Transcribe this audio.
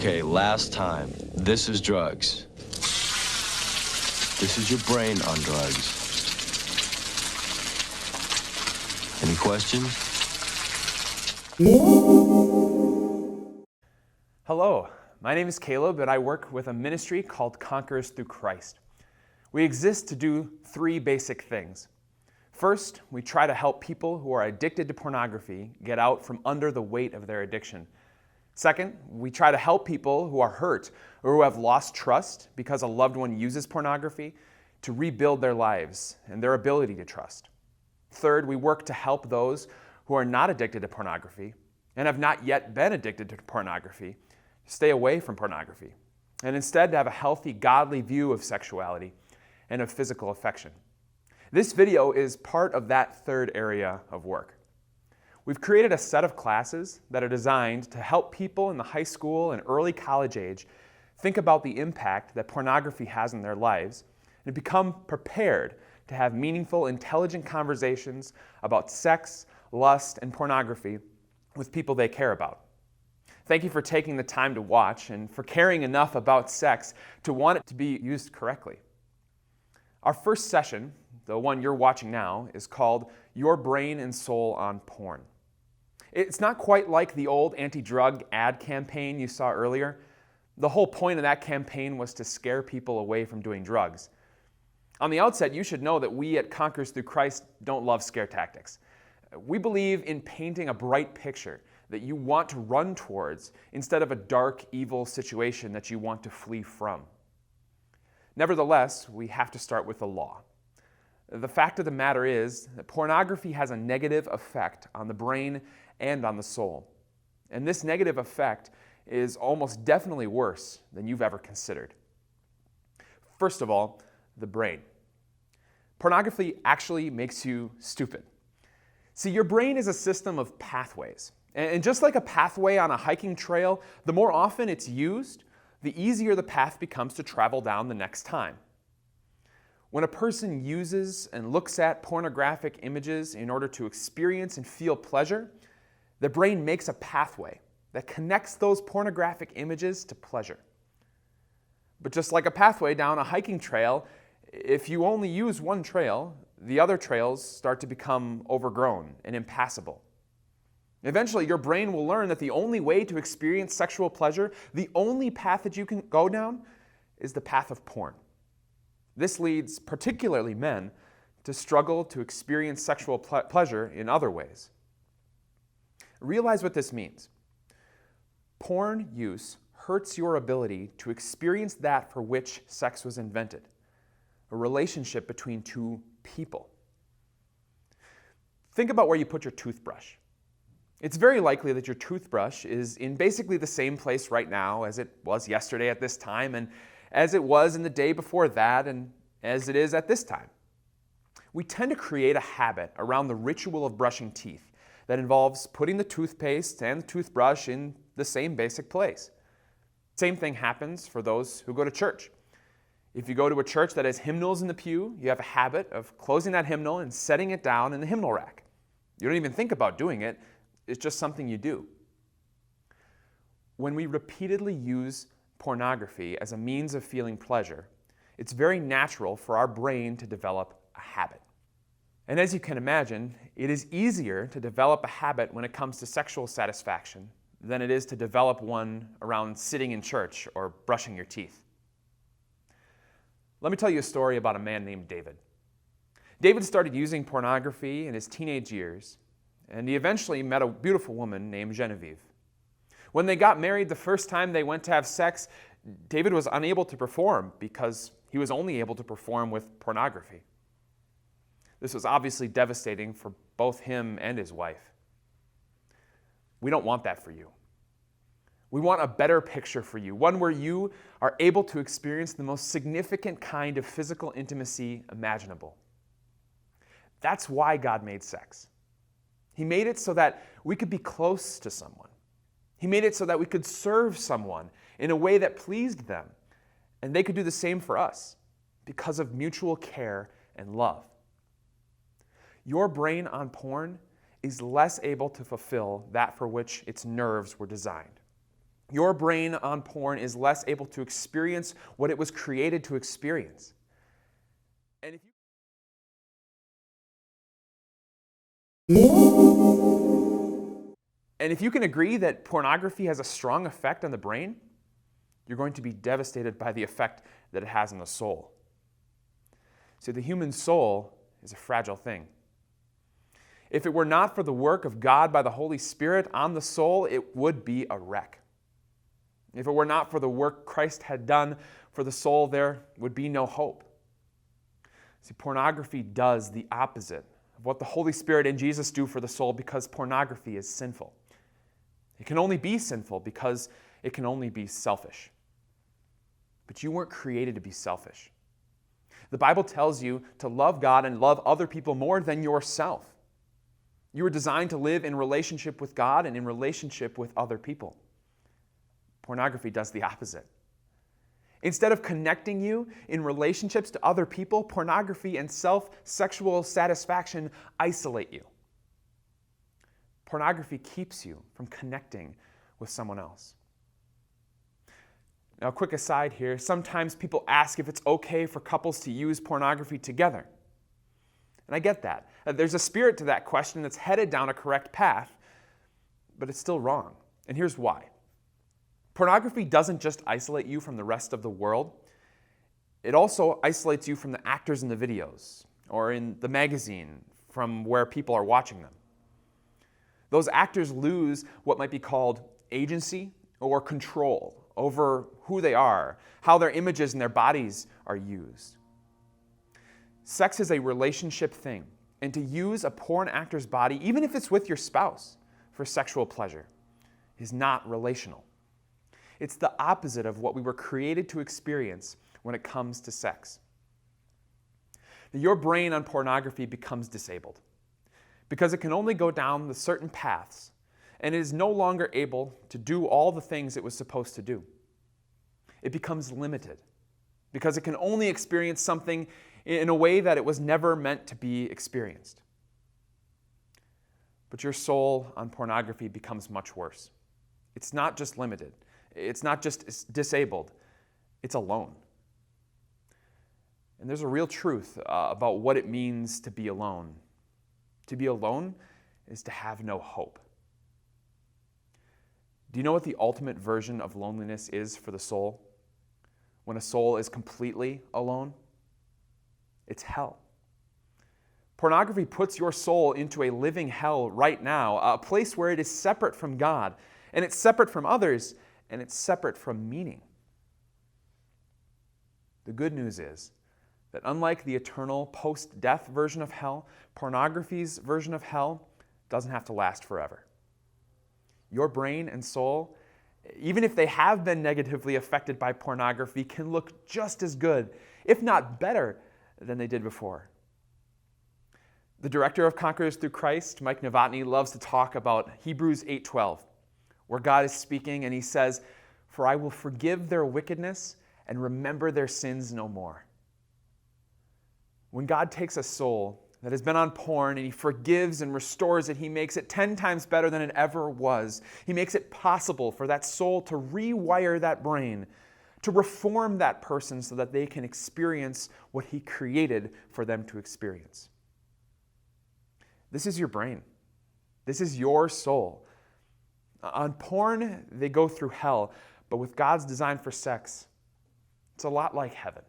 Okay, last time. This is drugs. This is your brain on drugs. Any questions? Hello, my name is Caleb and I work with a ministry called Conquerors Through Christ. We exist to do three basic things. First, we try to help people who are addicted to pornography get out from under the weight of their addiction. Second, we try to help people who are hurt or who have lost trust because a loved one uses pornography to rebuild their lives and their ability to trust. Third, we work to help those who are not addicted to pornography and have not yet been addicted to pornography stay away from pornography and instead to have a healthy, godly view of sexuality and of physical affection. This video is part of that third area of work. We've created a set of classes that are designed to help people in the high school and early college age think about the impact that pornography has in their lives and become prepared to have meaningful, intelligent conversations about sex, lust, and pornography with people they care about. Thank you for taking the time to watch and for caring enough about sex to want it to be used correctly. Our first session, the one you're watching now, is called Your Brain and Soul on Porn. It's not quite like the old anti-drug ad campaign you saw earlier. The whole point of that campaign was to scare people away from doing drugs. On the outset, you should know that we at Conquerors Through Christ don't love scare tactics. We believe in painting a bright picture that you want to run towards instead of a dark, evil situation that you want to flee from. Nevertheless, we have to start with the law. The fact of the matter is that pornography has a negative effect on the brain and on the soul. And this negative effect is almost definitely worse than you've ever considered. First of all, the brain. Pornography actually makes you stupid. See, your brain is a system of pathways. And just like a pathway on a hiking trail, the more often it's used, the easier the path becomes to travel down the next time. When a person uses and looks at pornographic images in order to experience and feel pleasure, the brain makes a pathway that connects those pornographic images to pleasure. But just like a pathway down a hiking trail, if you only use one trail, the other trails start to become overgrown and impassable. Eventually, your brain will learn that the only way to experience sexual pleasure, the only path that you can go down, is the path of porn. This leads, particularly men, to struggle to experience sexual pleasure in other ways. Realize what this means. Porn use hurts your ability to experience that for which sex was invented, a relationship between two people. Think about where you put your toothbrush. It's very likely that your toothbrush is in basically the same place right now as it was yesterday at this time, and as it was in the day before that, and as it is at this time. We tend to create a habit around the ritual of brushing teeth that involves putting the toothpaste and the toothbrush in the same basic place. Same thing happens for those who go to church. If you go to a church that has hymnals in the pew, you have a habit of closing that hymnal and setting it down in the hymnal rack. You don't even think about doing it. It's just something you do. When we repeatedly use pornography as a means of feeling pleasure, it's very natural for our brain to develop a habit. And as you can imagine, it is easier to develop a habit when it comes to sexual satisfaction than it is to develop one around sitting in church or brushing your teeth. Let me tell you a story about a man named David. David started using pornography in his teenage years, and he eventually met a beautiful woman named Genevieve. When they got married the first time they went to have sex, David was unable to perform because he was only able to perform with pornography. This was obviously devastating for both him and his wife. We don't want that for you. We want a better picture for you, one where you are able to experience the most significant kind of physical intimacy imaginable. That's why God made sex. He made it so that we could be close to someone. He made it so that we could serve someone in a way that pleased them, and they could do the same for us because of mutual care and love. Your brain on porn is less able to fulfill that for which its nerves were designed. Your brain on porn is less able to experience what it was created to experience. And if you can agree that pornography has a strong effect on the brain, you're going to be devastated by the effect that it has on the soul. See, the human soul is a fragile thing. If it were not for the work of God by the Holy Spirit on the soul, it would be a wreck. If it were not for the work Christ had done for the soul, there would be no hope. See, pornography does the opposite of what the Holy Spirit and Jesus do for the soul, because pornography is sinful. It can only be sinful because it can only be selfish. But you weren't created to be selfish. The Bible tells you to love God and love other people more than yourself. You were designed to live in relationship with God and in relationship with other people. Pornography does the opposite. Instead of connecting you in relationships to other people, pornography and self-sexual satisfaction isolate you. Pornography keeps you from connecting with someone else. Now, a quick aside here. Sometimes people ask if it's okay for couples to use pornography together. And I get that. There's a spirit to that question that's headed down a correct path, but it's still wrong. And here's why. Pornography doesn't just isolate you from the rest of the world. It also isolates you from the actors in the videos or in the magazine from where people are watching them. Those actors lose what might be called agency or control over who they are, how their images and their bodies are used. Sex is a relationship thing, and to use a porn actor's body, even if it's with your spouse, for sexual pleasure, is not relational. It's the opposite of what we were created to experience when it comes to sex. Now, your brain on pornography becomes disabled because it can only go down the certain paths, and it is no longer able to do all the things it was supposed to do. It becomes limited because it can only experience something in a way that it was never meant to be experienced. But your soul on pornography becomes much worse. It's not just limited. It's not just disabled. It's alone. And there's a real truth about what it means to be alone. To be alone is to have no hope. Do you know what the ultimate version of loneliness is for the soul? When a soul is completely alone? It's hell. Pornography puts your soul into a living hell right now, a place where it is separate from God, and it's separate from others, and it's separate from meaning. The good news is that unlike the eternal post-death version of hell, pornography's version of hell doesn't have to last forever. Your brain and soul, even if they have been negatively affected by pornography, can look just as good, if not better, than they did before. The director of Conquerors Through Christ, Mike Novotny, loves to talk about Hebrews 8:12, where God is speaking and he says, "For I will forgive their wickedness and remember their sins no more." When God takes a soul that has been on porn and he forgives and restores it, he makes it 10 times better than it ever was. He makes it possible for that soul to rewire that brain, to reform that person so that they can experience what he created for them to experience. This is your brain. This is your soul. On porn, they go through hell, but with God's design for sex, it's a lot like heaven.